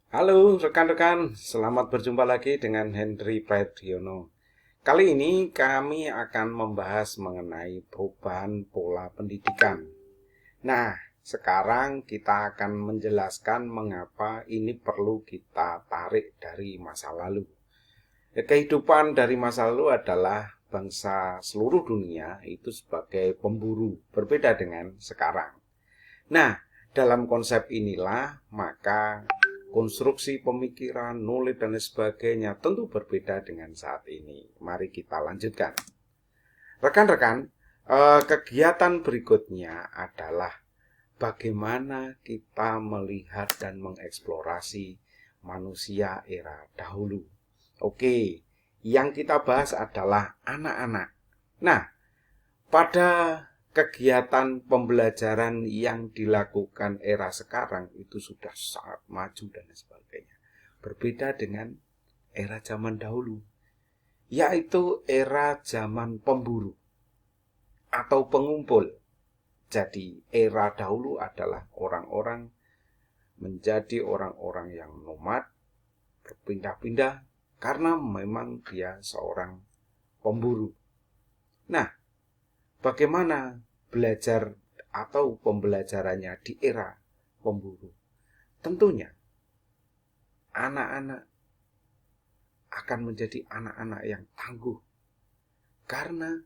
Halo rekan-rekan, selamat berjumpa lagi dengan Henry Pradiono. Kali ini kami akan membahas mengenai perubahan pola pendidikan. Nah, sekarang kita akan menjelaskan mengapa ini perlu kita tarik dari masa lalu. Kehidupan dari masa lalu adalah bangsa seluruh dunia itu sebagai pemburu, berbeda dengan sekarang. Nah, dalam konsep inilah maka konstruksi pemikiran, nulis dan sebagainya tentu berbeda dengan saat ini. Mari kita lanjutkan. Rekan-rekan, kegiatan berikutnya adalah bagaimana kita melihat dan mengeksplorasi manusia era dahulu. Oke, yang kita bahas adalah anak-anak. Nah, pada kegiatan pembelajaran yang dilakukan era sekarang itu sudah sangat maju dan sebagainya. Berbeda dengan era zaman dahulu, yaitu era zaman pemburu atau pengumpul. Jadi era dahulu adalah orang-orang menjadi orang-orang yang nomad, berpindah-pindah karena memang dia seorang pemburu. Nah, bagaimana belajar atau pembelajarannya di era pemburu? Tentunya anak-anak akan menjadi anak-anak yang tangguh karena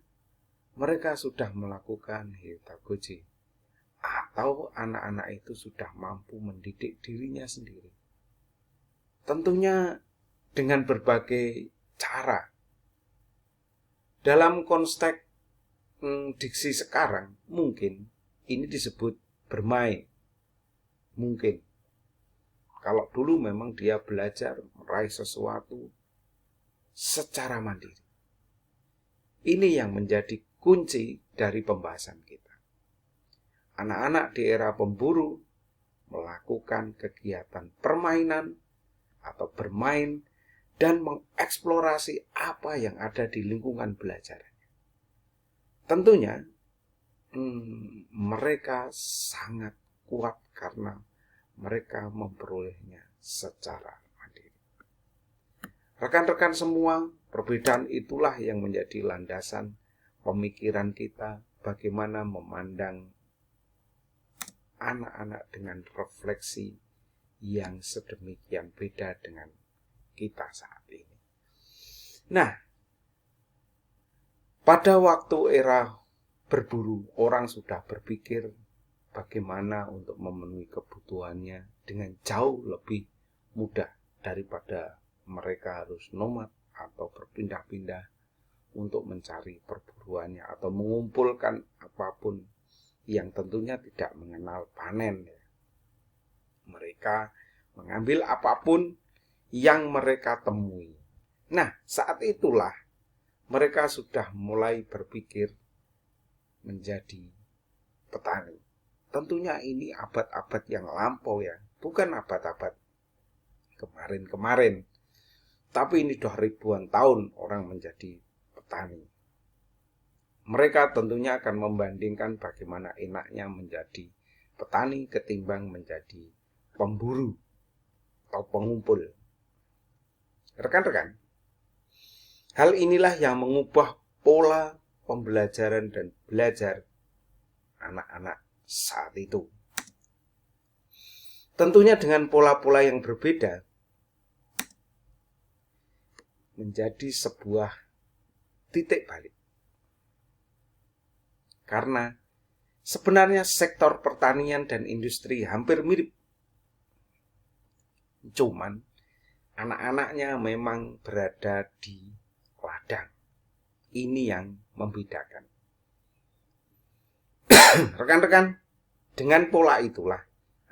mereka sudah melakukan pedagogi atau anak-anak itu sudah mampu mendidik dirinya sendiri. Tentunya dengan berbagai cara. Dalam konteks diksi sekarang mungkin ini disebut bermain. Mungkin kalau dulu memang dia belajar meraih sesuatu secara mandiri. Ini yang menjadi kunci dari pembahasan kita. Anak-anak di era pemburu melakukan kegiatan permainan atau bermain dan mengeksplorasi apa yang ada di lingkungan belajar. Tentunya mereka sangat kuat karena mereka memperolehnya secara mandiri. Rekan-rekan semua, perbedaan itulah yang menjadi landasan pemikiran kita bagaimana memandang anak-anak dengan refleksi yang sedemikian beda dengan kita saat ini. Nah, pada waktu era berburu, orang sudah berpikir bagaimana untuk memenuhi kebutuhannya dengan jauh lebih mudah daripada mereka harus nomad atau berpindah-pindah untuk mencari perburuannya atau mengumpulkan apapun yang tentunya tidak mengenal panen. Mereka mengambil apapun yang mereka temui. Nah, saat itulah mereka sudah mulai berpikir menjadi petani. Tentunya ini abad-abad yang lampau ya, bukan abad-abad kemarin-kemarin. Tapi ini sudah ribuan tahun orang menjadi petani. Mereka tentunya akan membandingkan bagaimana enaknya menjadi petani ketimbang menjadi pemburu atau pengumpul. Rekan-rekan, hal inilah yang mengubah pola pembelajaran dan belajar anak-anak saat itu. Tentunya dengan pola-pola yang berbeda menjadi sebuah titik balik. Karena sebenarnya sektor pertanian dan industri hampir mirip. Cuman anak-anaknya memang berada di ladang. Ini yang membedakan. Rekan-rekan, dengan pola itulah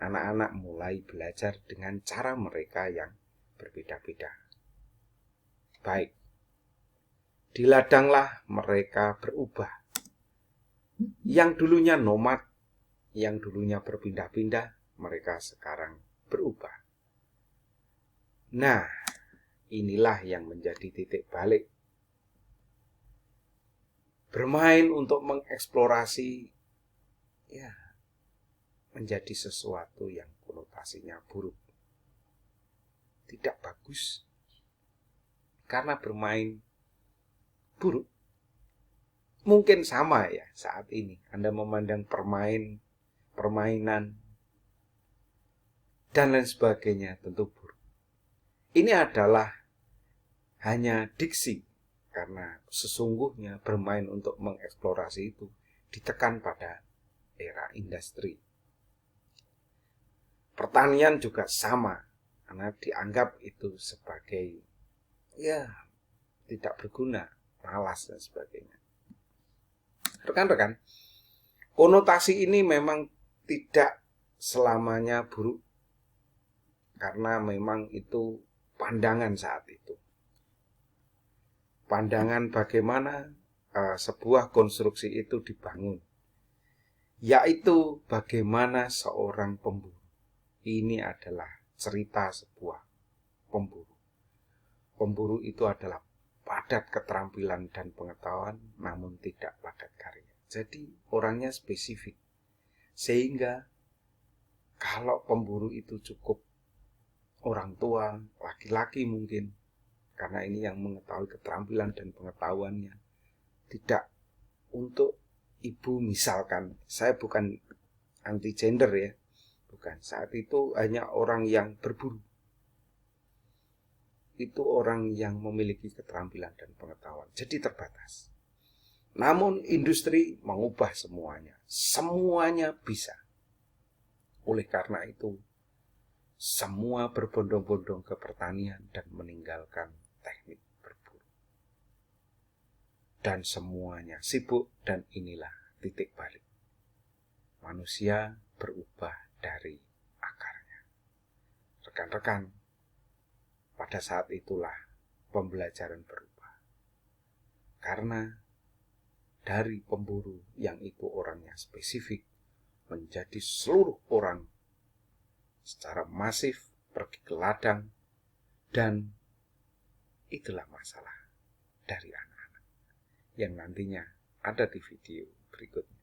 anak-anak mulai belajar dengan cara mereka yang berbeda-beda. Baik, di ladanglah mereka berubah. Yang dulunya nomad, yang dulunya berpindah-pindah, mereka sekarang berubah. Nah, inilah yang menjadi titik balik. Bermain untuk mengeksplorasi menjadi sesuatu yang konotasinya buruk. tidak bagus karena bermain buruk. Mungkin sama ya saat ini Anda memandang permainan dan lain sebagainya tentu buruk. Ini adalah hanya diksi, karena sesungguhnya bermain untuk mengeksplorasi itu ditekan pada era industri. Pertanian juga sama, karena dianggap itu sebagai tidak berguna, malas dan sebagainya. Rekan-rekan, konotasi ini memang tidak selamanya buruk, karena memang itu pandangan saat itu. Pandangan bagaimana sebuah konstruksi itu dibangun, yaitu bagaimana seorang pemburu. Ini adalah cerita sebuah pemburu. Pemburu itu adalah padat keterampilan dan pengetahuan, namun tidak padat karya. Jadi orangnya spesifik. Sehingga kalau pemburu itu cukup orang tua, laki-laki mungkin, karena ini yang mengetahui keterampilan dan pengetahuannya. Tidak untuk ibu misalkan, saya bukan anti gender ya, bukan. Saat itu hanya orang yang berburu. Itu orang yang memiliki keterampilan dan pengetahuan. Jadi terbatas. Namun industri mengubah semuanya. Semuanya bisa. Oleh karena itu, semua berbondong-bondong ke pertanian dan meninggalkan teknik berburu. Dan semuanya sibuk, dan inilah titik balik. Manusia berubah dari akarnya. Rekan-rekan, pada saat itulah pembelajaran berubah. Karena dari pemburu yang itu orangnya spesifik, menjadi seluruh orang secara masif pergi ke ladang, dan itulah masalah dari anak-anak yang nantinya ada di video berikutnya.